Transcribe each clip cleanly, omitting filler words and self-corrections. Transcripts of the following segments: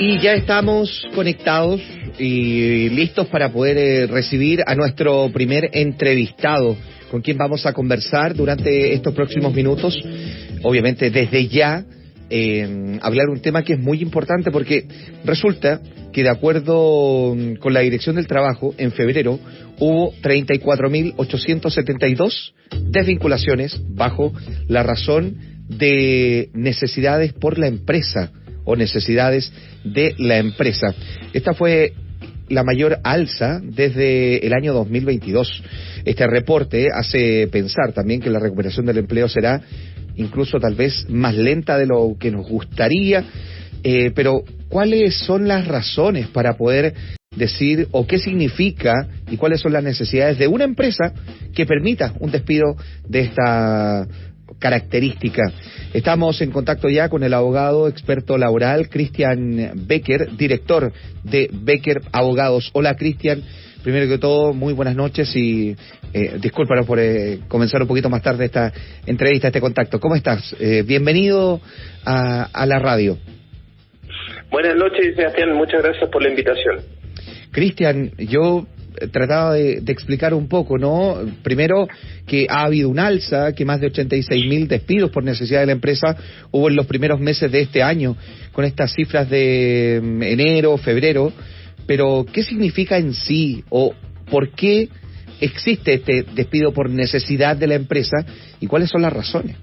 Y ya estamos conectados y listos para poder recibir a nuestro primer entrevistado, con quien vamos a conversar durante estos próximos minutos. Obviamente desde ya hablar un tema que es muy importante, porque resulta que de acuerdo con la Dirección del Trabajo, en febrero hubo 34.872 desvinculaciones bajo la razón de necesidades por la empresa o necesidades de la empresa. Esta fue la mayor alza desde el año 2022. Este reporte hace pensar también que la recuperación del empleo será incluso tal vez más lenta de lo que nos gustaría, pero ¿cuáles son las razones para poder decir o qué significa y cuáles son las necesidades de una empresa que permita un despido de esta característica? Estamos en contacto ya con el abogado experto laboral Cristian Becker, director de Becker Abogados. Hola, Cristian. Primero que todo, muy buenas noches y discúlpanos por comenzar un poquito más tarde esta entrevista, este contacto. ¿Cómo estás? Bienvenido a la radio. Buenas noches, Sebastián. Muchas gracias por la invitación. Cristian, yo trataba de explicar un poco, ¿no? Primero, que ha habido un alza, que más de 86.000 despidos por necesidad de la empresa hubo en los primeros meses de este año, con estas cifras de enero, febrero. Pero, ¿qué significa en sí o por qué existe este despido por necesidad de la empresa y cuáles son las razones?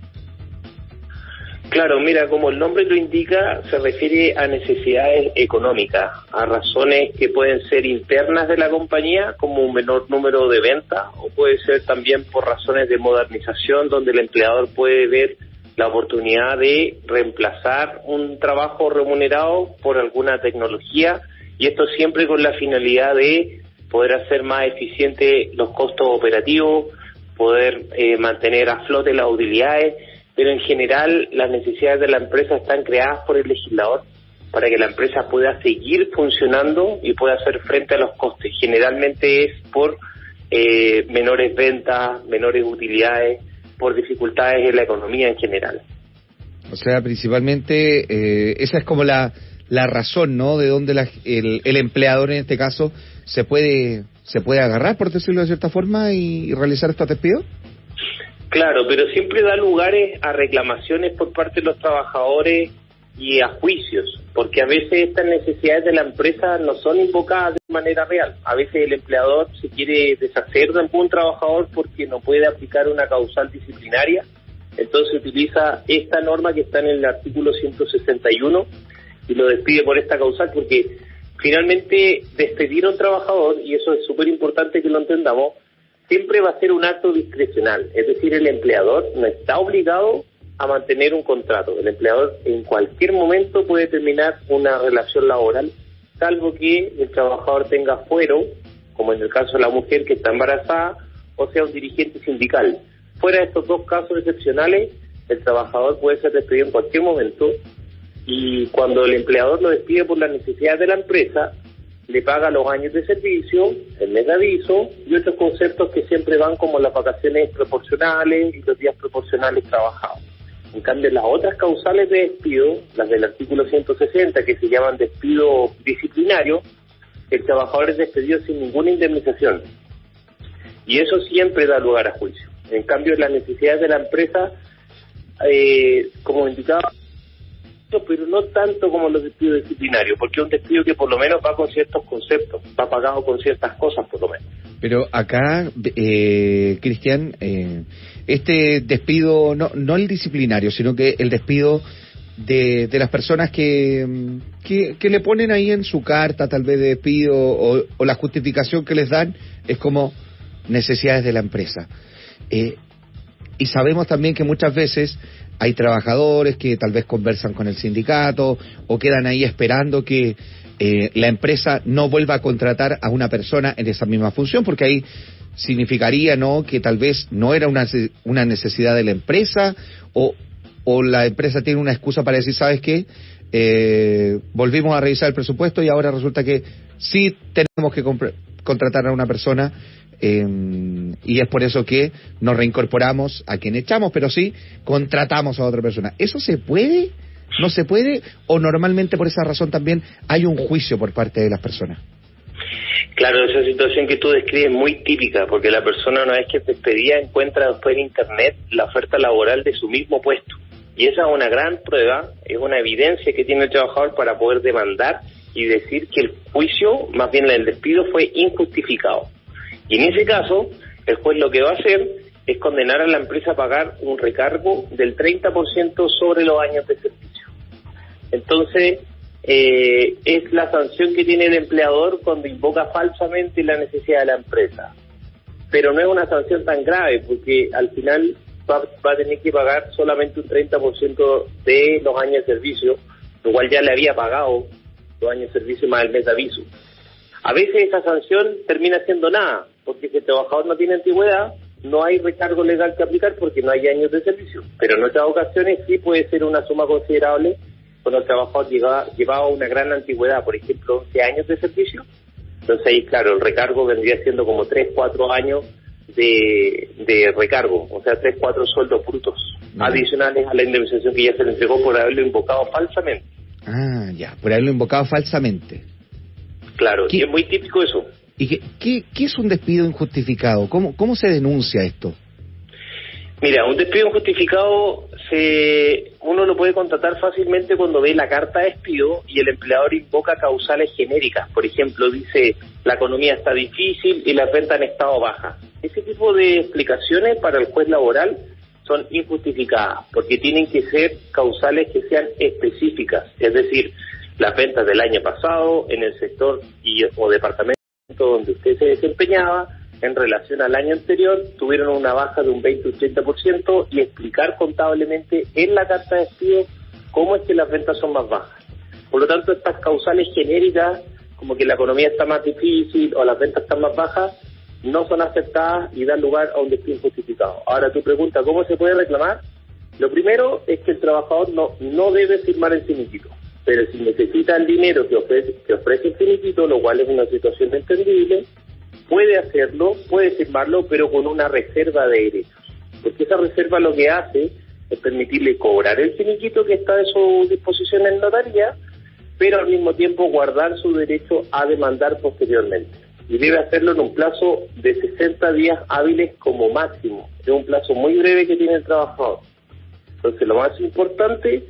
Claro, mira, como el nombre lo indica, se refiere a necesidades económicas, a razones que pueden ser internas de la compañía, como un menor número de ventas, o puede ser también por razones de modernización, donde el empleador puede ver la oportunidad de reemplazar un trabajo remunerado por alguna tecnología, y esto siempre con la finalidad de poder hacer más eficientes los costos operativos, poder mantener a flote las utilidades. Pero en general las necesidades de la empresa están creadas por el legislador para que la empresa pueda seguir funcionando y pueda hacer frente a los costes. Generalmente es por menores ventas, menores utilidades, por dificultades en la economía en general. O sea, principalmente esa es como la razón, ¿no? De donde el empleador en este caso se puede agarrar, por decirlo de cierta forma, y realizar estos despidos. Claro, pero siempre da lugares a reclamaciones por parte de los trabajadores y a juicios, porque a veces estas necesidades de la empresa no son invocadas de manera real. A veces el empleador se quiere deshacer de algún trabajador porque no puede aplicar una causal disciplinaria, entonces utiliza esta norma que está en el artículo 161 y lo despide por esta causal, porque finalmente despedir a un trabajador, y eso es súper importante que lo entendamos, siempre va a ser un acto discrecional, es decir, el empleador no está obligado a mantener un contrato. El empleador en cualquier momento puede terminar una relación laboral, salvo que el trabajador tenga fuero, como en el caso de la mujer que está embarazada, o sea, un dirigente sindical. Fuera de estos dos casos excepcionales, el trabajador puede ser despedido en cualquier momento, y cuando el empleador lo despide por las necesidades de la empresa, le paga los años de servicio, el mes de aviso y otros conceptos que siempre van como las vacaciones proporcionales y los días proporcionales trabajados. En cambio, las otras causales de despido, las del artículo 160, que se llaman despido disciplinario, el trabajador es despedido sin ninguna indemnización. Y eso siempre da lugar a juicio. En cambio, las necesidades de la empresa, como indicaba, pero no tanto como los despidos disciplinarios, porque es un despido que por lo menos va con ciertos conceptos, va pagado con ciertas cosas por lo menos. Pero acá, Cristian, este despido, no el disciplinario, sino que el despido de las personas que le ponen ahí en su carta tal vez de despido o la justificación que les dan es como necesidades de la empresa. Y sabemos también que muchas veces hay trabajadores que tal vez conversan con el sindicato o quedan ahí esperando que la empresa no vuelva a contratar a una persona en esa misma función, porque ahí significaría, ¿no?, que tal vez no era una necesidad de la empresa o la empresa tiene una excusa para decir, ¿sabes qué? Volvimos a revisar el presupuesto y ahora resulta que sí tenemos que contratar a una persona y es por eso que nos reincorporamos a quien echamos, pero sí contratamos a otra persona. ¿Eso se puede ¿No se puede o normalmente por esa razón también hay un juicio por parte de las personas? Claro, esa situación que tú describes es muy típica, porque la persona una vez que es despedida encuentra después en Internet la oferta laboral de su mismo puesto. Y esa es una gran prueba, es una evidencia que tiene el trabajador para poder demandar y decir que el juicio, más bien el despido, fue injustificado. Y en ese caso, el juez lo que va a hacer es condenar a la empresa a pagar un recargo del 30% sobre los años de servicio. Entonces, es la sanción que tiene el empleador cuando invoca falsamente la necesidad de la empresa. Pero no es una sanción tan grave, porque al final va a tener que pagar solamente un 30% de los años de servicio, lo cual ya le había pagado los años de servicio más el mes de aviso. A veces esa sanción termina siendo nada, porque si el trabajador no tiene antigüedad, no hay recargo legal que aplicar porque no hay años de servicio. Pero en otras ocasiones sí puede ser una suma considerable cuando el trabajador llevaba una gran antigüedad, por ejemplo, 11 años de servicio. Entonces ahí, claro, el recargo vendría siendo como 3, 4 años de recargo, o sea, 3, 4 sueldos brutos adicionales a la indemnización que ya se le entregó por haberlo invocado falsamente. Ah, ya, por haberlo invocado falsamente. Claro, y es muy típico eso. ¿Y qué es un despido injustificado? ¿Cómo se denuncia esto? Mira, un despido injustificado uno lo puede constatar fácilmente cuando ve la carta de despido y el empleador invoca causales genéricas. Por ejemplo, dice, la economía está difícil y las ventas han estado bajas. Ese tipo de explicaciones para el juez laboral son injustificadas, porque tienen que ser causales que sean específicas. Es decir, las ventas del año pasado en el sector o departamento donde usted se desempeñaba, en relación al año anterior, tuvieron una baja de un 20-80% y explicar contablemente en la carta de despido cómo es que las ventas son más bajas. Por lo tanto, estas causales genéricas, como que la economía está más difícil o las ventas están más bajas, no son aceptadas y dan lugar a un despido injustificado. Ahora, tu pregunta, ¿cómo se puede reclamar? Lo primero es que el trabajador no debe firmar el finiquito, pero si necesita el dinero que ofrece el finiquito, lo cual es una situación entendible, puede hacerlo, puede firmarlo, pero con una reserva de derechos. Porque esa reserva lo que hace es permitirle cobrar el finiquito que está de su disposición en notaría, pero al mismo tiempo guardar su derecho a demandar posteriormente. Y debe hacerlo en un plazo de 60 días hábiles como máximo. Es un plazo muy breve que tiene el trabajador. Entonces, lo más importante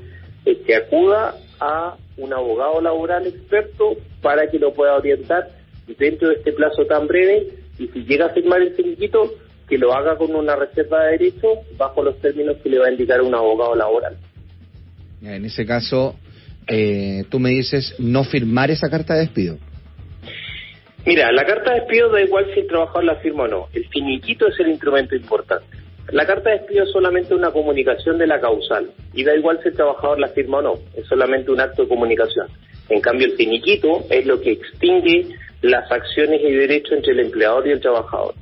es que acuda a un abogado laboral experto para que lo pueda orientar dentro de este plazo tan breve, y si llega a firmar el finiquito, que lo haga con una reserva de derechos bajo los términos que le va a indicar un abogado laboral. En ese caso, tú me dices no firmar esa carta de despido. Mira, la carta de despido da igual si el trabajador la firma o no. El finiquito es el instrumento importante. La carta de despido es solamente una comunicación de la causal y da igual si el trabajador la firma o no. Es solamente un acto de comunicación. En cambio, el finiquito es lo que extingue las acciones y derechos entre el empleador y el trabajador.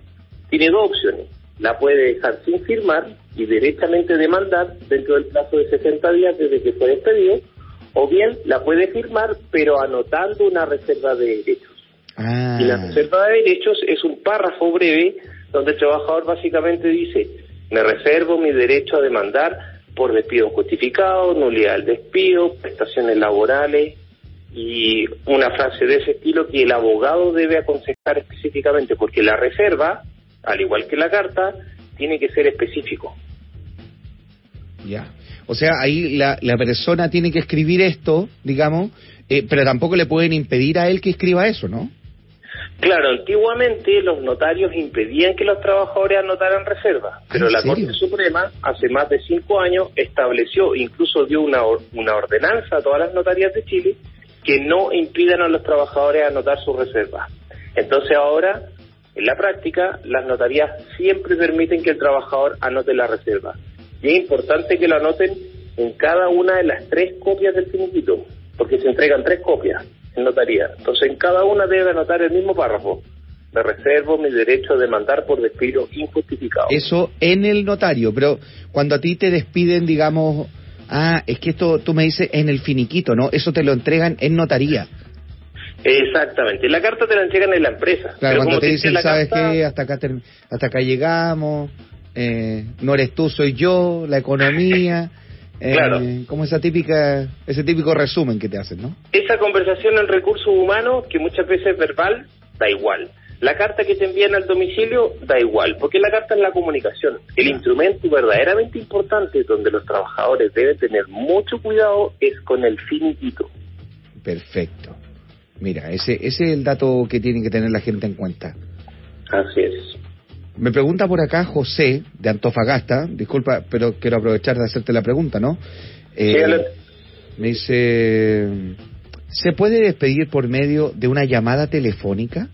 Tiene dos opciones. La puede dejar sin firmar y directamente demandar dentro del plazo de 60 días desde que fue despedido, o bien la puede firmar pero anotando una reserva de derechos. Y la reserva de derechos es un párrafo breve donde el trabajador básicamente dice: me reservo mi derecho a demandar por despido injustificado, nulidad del despido, prestaciones laborales, y una frase de ese estilo que el abogado debe aconsejar específicamente, porque la reserva, al igual que la carta, tiene que ser específico. Ya. O sea, ahí la persona tiene que escribir esto, digamos, pero tampoco le pueden impedir a él que escriba eso, ¿no? Claro, antiguamente los notarios impedían que los trabajadores anotaran reservas, pero la Corte Suprema, hace más de 5 años, estableció, incluso dio una ordenanza a todas las notarías de Chile, que no impidan a los trabajadores anotar sus reservas. Entonces ahora, en la práctica, las notarías siempre permiten que el trabajador anote la reserva. Y es importante que lo anoten en cada una de las 3 copias del finiquito, porque se entregan 3 copias en notaría. Entonces en cada una debe anotar el mismo párrafo: me reservo mi derecho a demandar por despido injustificado. Eso en el notario, pero cuando a ti te despiden, digamos... es que esto tú me dices en el finiquito, ¿no? Eso te lo entregan en notaría. Exactamente. La carta te la entregan en la empresa. Claro, pero cuando te dicen, ¿sabes carta... qué? Hasta acá llegamos, no eres tú, soy yo, la economía, Claro. Como ese típico resumen que te hacen, ¿no? Esa conversación en recursos humanos, que muchas veces es verbal, da igual. La carta que te envían al domicilio, da igual, porque la carta es la comunicación. El instrumento verdaderamente importante donde los trabajadores deben tener mucho cuidado es con el finiquito. Perfecto. Mira, ese es el dato que tiene que tener la gente en cuenta. Así es. Me pregunta por acá José, de Antofagasta, disculpa, pero quiero aprovechar de hacerte la pregunta, ¿no? Me dice, ¿se puede despedir por medio de una llamada telefónica?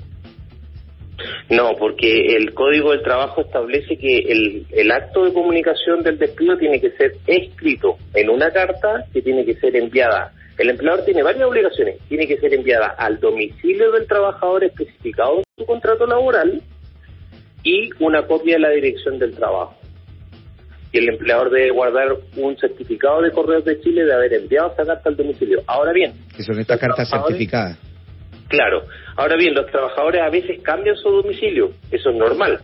No, porque el Código del Trabajo establece que el acto de comunicación del despido tiene que ser escrito en una carta que tiene que ser enviada. El empleador tiene varias obligaciones. Tiene que ser enviada al domicilio del trabajador especificado en su contrato laboral y una copia de la dirección del trabajo. Y el empleador debe guardar un certificado de Correos de Chile de haber enviado esa carta al domicilio. Ahora bien, que son estas cartas certificadas. Claro. Ahora bien, los trabajadores a veces cambian su domicilio. Eso es normal.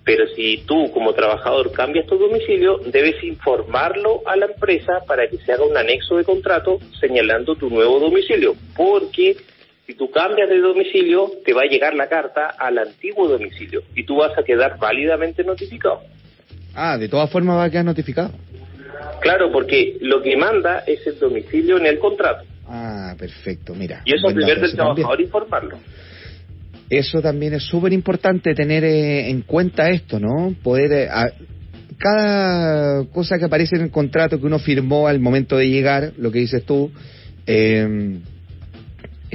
Pero si tú, como trabajador, cambias tu domicilio, debes informarlo a la empresa para que se haga un anexo de contrato señalando tu nuevo domicilio. Porque si tú cambias de domicilio, te va a llegar la carta al antiguo domicilio y tú vas a quedar válidamente notificado. Ah, de todas formas va a quedar notificado. Claro, porque lo que manda es el domicilio en el contrato. Ah, perfecto, mira. Y eso es deber del trabajador informarlo. Eso también es súper importante tener en cuenta esto, ¿no? Poder... cada cosa que aparece en el contrato que uno firmó al momento de llegar, lo que dices tú, es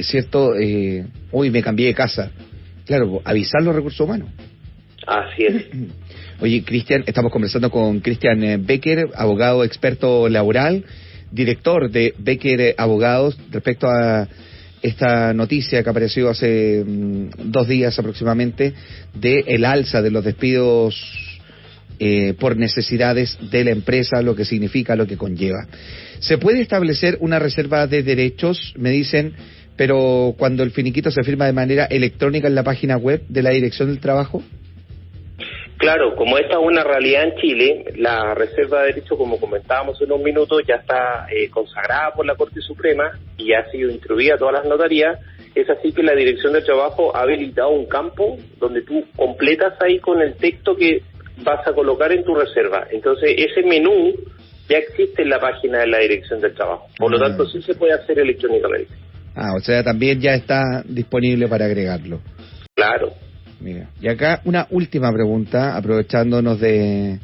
cierto, uy, me cambié de casa. Claro, avisar los recursos humanos. Así es. Oye, Cristian, estamos conversando con Cristian Becker, abogado experto laboral, director de Becker Abogados, respecto a esta noticia que apareció hace 2 días aproximadamente de el alza de los despidos por necesidades de la empresa, lo que significa, lo que conlleva. ¿Se puede establecer una reserva de derechos? Me dicen, pero cuando el finiquito se firma de manera electrónica en la página web de la Dirección del Trabajo. Claro, como esta es una realidad en Chile, la reserva de derechos, como comentábamos en un minuto, ya está consagrada por la Corte Suprema y ha sido instruida a todas las notarías. Es así que la Dirección del Trabajo ha habilitado un campo donde tú completas ahí con el texto que vas a colocar en tu reserva. Entonces, ese menú ya existe en la página de la Dirección del Trabajo. Por lo tanto, sí se puede hacer electrónicamente. Ah, o sea, también ya está disponible para agregarlo. Claro. Mira, y acá una última pregunta, aprovechándonos de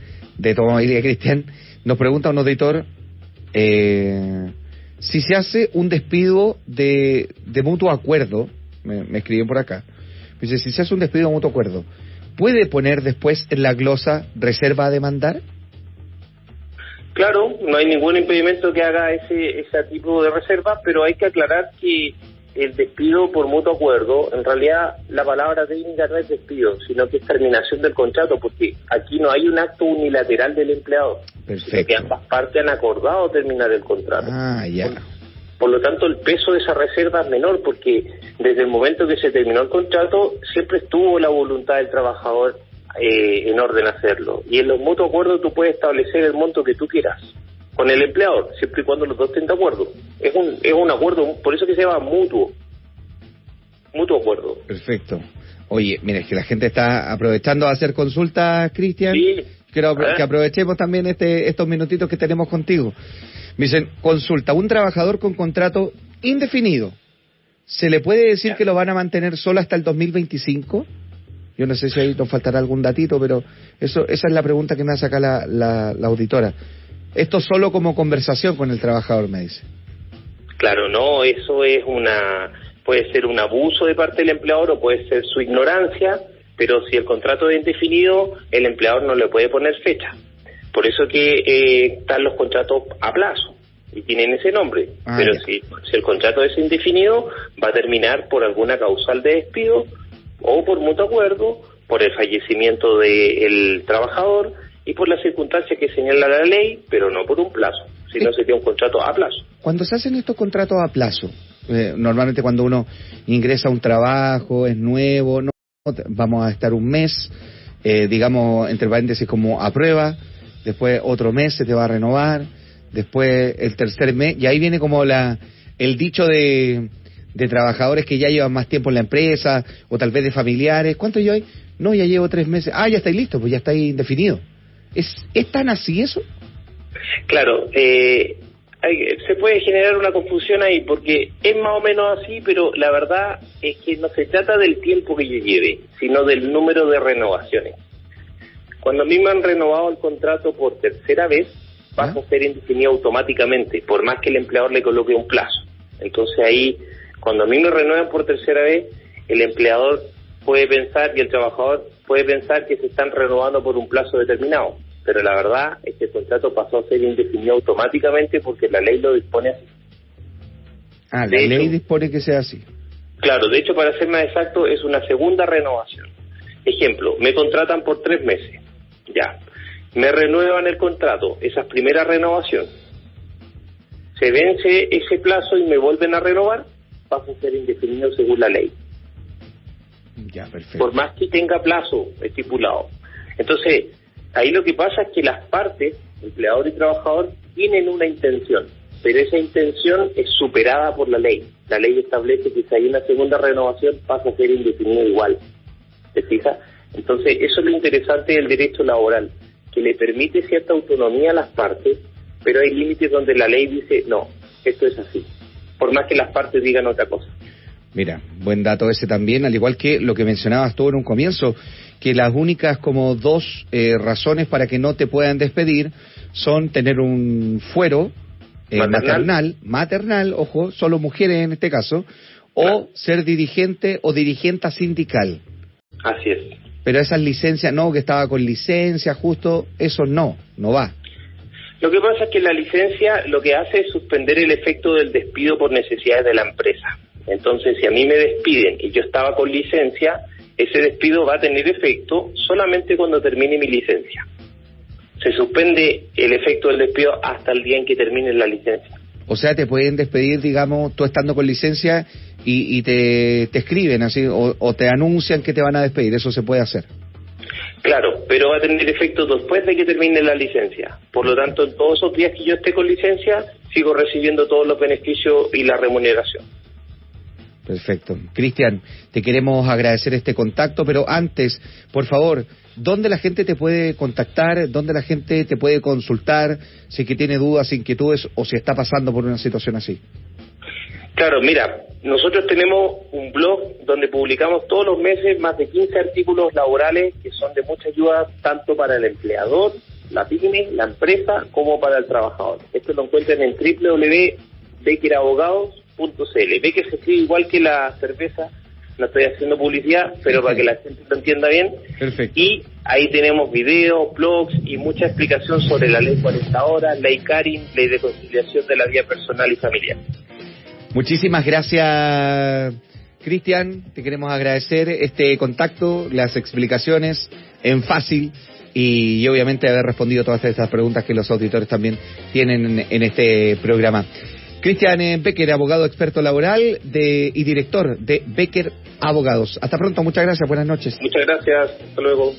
tu amabilidad, Cristian. Nos pregunta un auditor si se hace un despido de mutuo acuerdo, me escribió por acá, dice, si se hace un despido de mutuo acuerdo, ¿puede poner después en la glosa reserva a demandar? Claro, no hay ningún impedimento que haga ese tipo de reserva, pero hay que aclarar que el despido por mutuo acuerdo, en realidad la palabra técnica no es despido, sino que es terminación del contrato, porque aquí no hay un acto unilateral del empleado. Perfecto. Que ambas partes han acordado terminar el contrato. Ah, ya. Por lo tanto, el peso de esa reserva es menor, porque desde el momento que se terminó el contrato, siempre estuvo la voluntad del trabajador en orden a hacerlo. Y en los mutuos acuerdos tú puedes establecer el monto que tú quieras con el empleador, siempre y cuando los dos estén de acuerdo. Es un acuerdo, por eso que se llama mutuo acuerdo. Perfecto. Oye, mira, es que la gente está aprovechando a hacer consultas, Cristian. Sí. Quiero que aprovechemos también estos minutitos que tenemos contigo. Me dicen, consulta, un trabajador con contrato indefinido, ¿se le puede decir que lo van a mantener solo hasta el 2025? Yo no sé si ahí nos faltará algún datito, pero esa es la pregunta que me hace acá la auditora. Esto solo como conversación con el trabajador, me dice. Claro, no, eso es puede ser un abuso de parte del empleador o puede ser su ignorancia, pero si el contrato es indefinido, el empleador no le puede poner fecha. Por eso que están los contratos a plazo y tienen ese nombre. Pero si el contrato es indefinido, va a terminar por alguna causal de despido o por mutuo acuerdo, por el fallecimiento del trabajador y por las circunstancias que señala la ley, pero no por un plazo, sino sería un contrato a plazo. Cuando se hacen estos contratos a plazo, normalmente cuando uno ingresa a un trabajo, es nuevo, no vamos a estar un mes, digamos, entre paréntesis como a prueba, después otro mes se te va a renovar, después el tercer mes, y ahí viene como el dicho de trabajadores que ya llevan más tiempo en la empresa, o tal vez de familiares. ¿Cuánto llevo ahí? No, ya llevo 3 meses. Ah, ya estáis listo, pues ya estáis indefinido. ¿Es tan así eso? Claro, se puede generar una confusión ahí, porque es más o menos así, pero la verdad es que no se trata del tiempo que yo lleve, sino del número de renovaciones. Cuando a mí me han renovado el contrato por tercera vez, pasa a ser indefinido automáticamente, por más que el empleador le coloque un plazo. Entonces ahí, cuando a mí me renuevan por tercera vez, el empleador puede pensar y el trabajador puede pensar que se están renovando por un plazo determinado. Pero la verdad es que el contrato pasó a ser indefinido automáticamente porque la ley lo dispone así. Ah, la ley dispone que sea así. Claro, de hecho, para ser más exacto, es una segunda renovación. Ejemplo, me contratan por 3 meses, ya. Me renuevan el contrato, esa primera renovación. Se vence ese plazo y me vuelven a renovar, pasa a ser indefinido según la ley. Ya, perfecto. Por más que tenga plazo estipulado. Entonces, ahí lo que pasa es que las partes, empleador y trabajador, tienen una intención, pero esa intención es superada por la ley. La ley establece que si hay una segunda renovación pasa a ser indefinido igual. ¿Te fijas? Entonces, eso es lo interesante del derecho laboral, que le permite cierta autonomía a las partes, pero hay límites donde la ley dice, no, esto es así, por más que las partes digan otra cosa. Mira, buen dato ese también, al igual que lo que mencionabas tú en un comienzo, que las únicas como 2 razones para que no te puedan despedir son tener un fuero maternal, ojo, solo mujeres en este caso, o ser dirigente o dirigenta sindical. Así es. Pero esas licencias, no, que estaba con licencia, justo, eso no va. Lo que pasa es que la licencia lo que hace es suspender el efecto del despido por necesidades de la empresa. Entonces, si a mí me despiden y yo estaba con licencia, ese despido va a tener efecto solamente cuando termine mi licencia. Se suspende el efecto del despido hasta el día en que termine la licencia. O sea, te pueden despedir, digamos, tú estando con licencia y te escriben así, o te anuncian que te van a despedir, eso se puede hacer. Claro, pero va a tener efecto después de que termine la licencia. Por lo tanto, en todos esos días que yo esté con licencia, sigo recibiendo todos los beneficios y la remuneración. Perfecto. Cristian, te queremos agradecer este contacto, pero antes, por favor, ¿dónde la gente te puede contactar? ¿Dónde la gente te puede consultar si es que tiene dudas, inquietudes o si está pasando por una situación así? Claro, mira, nosotros tenemos un blog donde publicamos todos los meses más de 15 artículos laborales que son de mucha ayuda tanto para el empleador, la pyme, la empresa, como para el trabajador. Esto lo encuentran en www.beckerabogados.cl. Becker se escribe igual que la cerveza, no estoy haciendo publicidad, pero para que la gente lo entienda bien. Perfecto. Y ahí tenemos videos, blogs y mucha explicación sobre la ley 40 horas, ley Karin, ley de conciliación de la vida personal y familiar. Muchísimas gracias, Cristian. Te queremos agradecer este contacto, las explicaciones en fácil y obviamente haber respondido todas estas preguntas que los auditores también tienen en este programa. Cristian Becker, abogado experto laboral y director de Becker Abogados. Hasta pronto, muchas gracias, buenas noches. Muchas gracias, hasta luego.